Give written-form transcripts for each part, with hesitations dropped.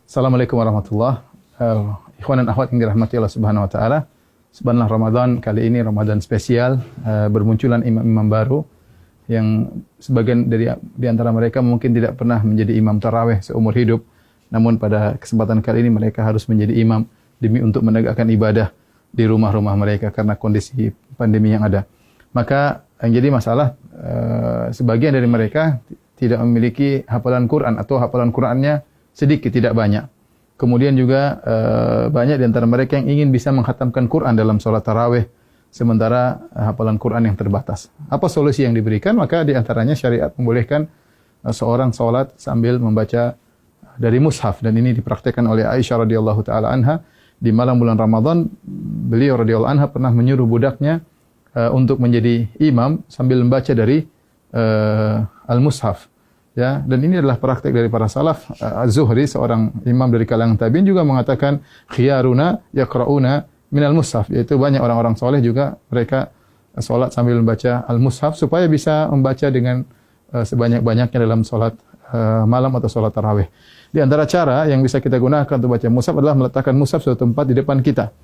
Assalamualaikum warahmatullahi wabarakatuh. Ikhwan dan akhwat yang dirahmati Allah Subhanahu wa taala. Subhanallah, Ramadan kali ini Ramadan spesial, bermunculan imam-imam baru yang sebagian di antara mereka mungkin tidak pernah menjadi imam tarawih seumur hidup. Namun pada kesempatan kali ini mereka harus menjadi imam demi untuk menegakkan ibadah di rumah-rumah mereka karena kondisi pandemi yang ada. Maka yang jadi masalah sebagian dari mereka tidak memiliki hafalan Quran atau hafalan Qurannya sedikit, tidak banyak. Kemudian juga banyak di antara mereka yang ingin bisa menghatamkan Quran dalam sholat tarawih, sementara hafalan Quran yang terbatas. Apa solusi yang diberikan? Maka di antaranya syariat membolehkan seorang sholat sambil membaca dari mushaf, dan ini dipraktikkan oleh Aisyah radhiyallahu taala anha di malam bulan Ramadan. Beliau radhiyallahu anha pernah menyuruh budaknya untuk menjadi imam sambil membaca dari al-mushaf. Ya, dan ini adalah praktik dari para salaf. Az-Zuhri, seorang imam dari kalangan tabi'in, juga mengatakan khiyaruna yaqra'una minal mushaf, yaitu banyak orang-orang soleh juga mereka salat sambil membaca al-mushaf supaya bisa membaca dengan sebanyak-banyaknya dalam salat malam atau salat tarawih. Di antara cara yang bisa kita gunakan untuk baca mushaf adalah meletakkan mushaf suatu tempat di depan kita.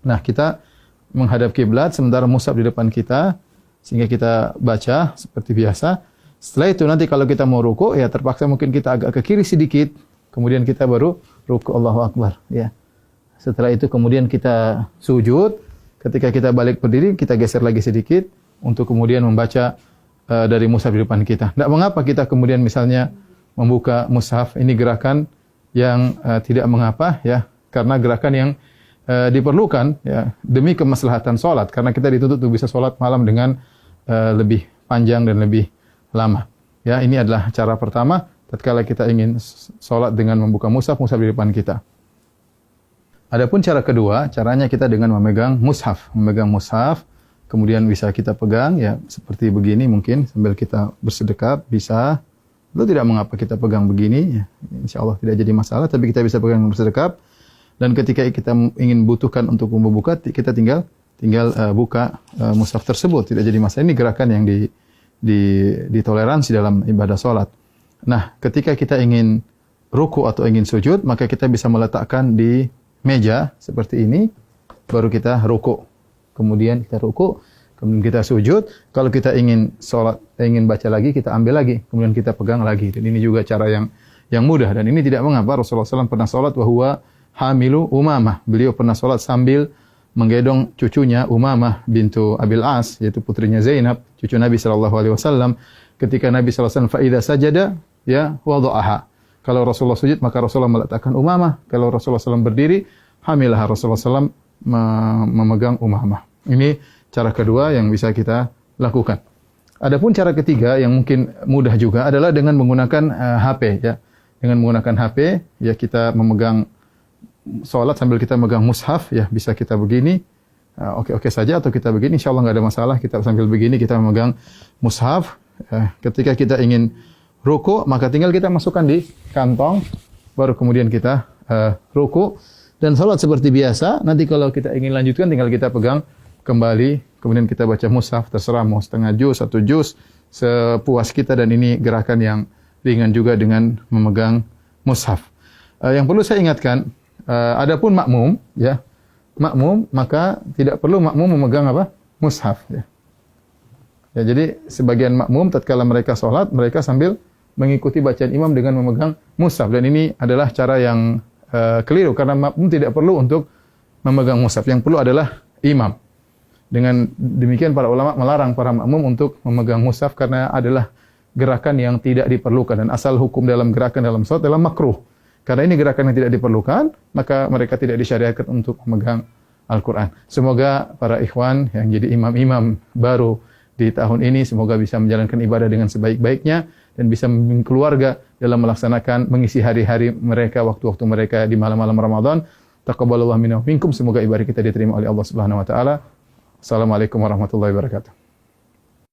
Nah, kita menghadap kiblat sementara mushaf di depan kita sehingga kita baca seperti biasa. Setelah itu nanti kalau kita mau ruku, ya terpaksa mungkin kita agak ke kiri sedikit, kemudian kita baru ruku, Allahu Akbar, ya. Setelah itu kemudian kita sujud, ketika kita balik berdiri kita geser lagi sedikit untuk kemudian membaca dari mushaf di depan kita. Tidak mengapa kita kemudian misalnya membuka mushaf, ini gerakan yang tidak mengapa, ya, karena gerakan yang diperlukan, ya, demi kemaslahatan salat, karena kita dituntut untuk bisa salat malam dengan lebih panjang dan lebih lama. Ya, ini adalah cara pertama tatkala kita ingin salat dengan membuka mushaf di depan kita. Adapun cara kedua, caranya kita dengan memegang mushaf, kemudian bisa kita pegang, ya, seperti begini mungkin sambil kita bersedekap bisa. Itu tidak mengapa kita pegang begini, ya. Insyaallah tidak jadi masalah, tapi kita bisa pegang bersedekap, dan ketika kita ingin butuhkan untuk membuka, kita tinggal buka mushaf tersebut, tidak jadi masalah. Ini gerakan yang ditoleransi dalam ibadah salat. Nah, ketika kita ingin ruku atau ingin sujud, maka kita bisa meletakkan di meja seperti ini, baru kita ruku. Kemudian kita ruku, kemudian kita sujud. Kalau kita ingin salat, ingin baca lagi, kita ambil lagi, kemudian kita pegang lagi. Dan ini juga cara yang mudah, dan ini tidak mengapa. Rasulullah SAW pernah salat wa huwa hamilu Umamah. Beliau pernah salat sambil menggendong cucunya Umamah bintu Abil As, yaitu putrinya Zainab, cucu Nabi SAW. Ketika Nabi SAW fa idza sajada, ya, wada'aha. Kalau Rasulullah sujud, maka Rasulullah meletakkan Umamah. Kalau Rasulullah SAW berdiri, hamilah Rasulullah SAW memegang Umamah. Ini cara kedua yang bisa kita lakukan. Adapun cara ketiga yang mungkin mudah juga adalah dengan menggunakan HP, ya. Dengan menggunakan HP, ya, kita memegang salat sambil kita megang mushaf, ya, bisa kita begini, oke saja, atau kita begini, insyaallah nggak ada masalah. Kita sambil begini kita memegang mushaf. Ketika kita ingin ruku, maka tinggal kita masukkan di kantong, baru kemudian kita ruku dan salat seperti biasa. Nanti kalau kita ingin lanjutkan, tinggal kita pegang kembali, kemudian kita baca mushaf, terserah mau setengah juz, 1 juz, sepuas kita, dan ini gerakan yang ringan juga dengan memegang mushaf. Yang perlu saya ingatkan, adapun makmum, ya, maka tidak perlu makmum memegang apa? Mushaf, ya. Ya, jadi sebagian makmum tatkala mereka salat, mereka sambil mengikuti bacaan imam dengan memegang mushaf, dan ini adalah cara yang keliru, karena makmum tidak perlu untuk memegang mushaf. Yang perlu adalah imam. Dengan demikian para ulama melarang para makmum untuk memegang mushaf karena adalah gerakan yang tidak diperlukan, dan asal hukum dalam gerakan dalam salat adalah makruh. Karena ini gerakan yang tidak diperlukan, maka mereka tidak disyariatkan untuk memegang Al-Quran. Semoga para ikhwan yang jadi imam-imam baru di tahun ini, semoga bisa menjalankan ibadah dengan sebaik-baiknya, dan bisa membimbing keluarga dalam melaksanakan, mengisi hari-hari mereka, waktu-waktu mereka di malam-malam Ramadan. Taqabbalallahu minna wa minkum. Semoga ibadah kita diterima oleh Allah Subhanahu wa taala. Assalamualaikum warahmatullahi wabarakatuh.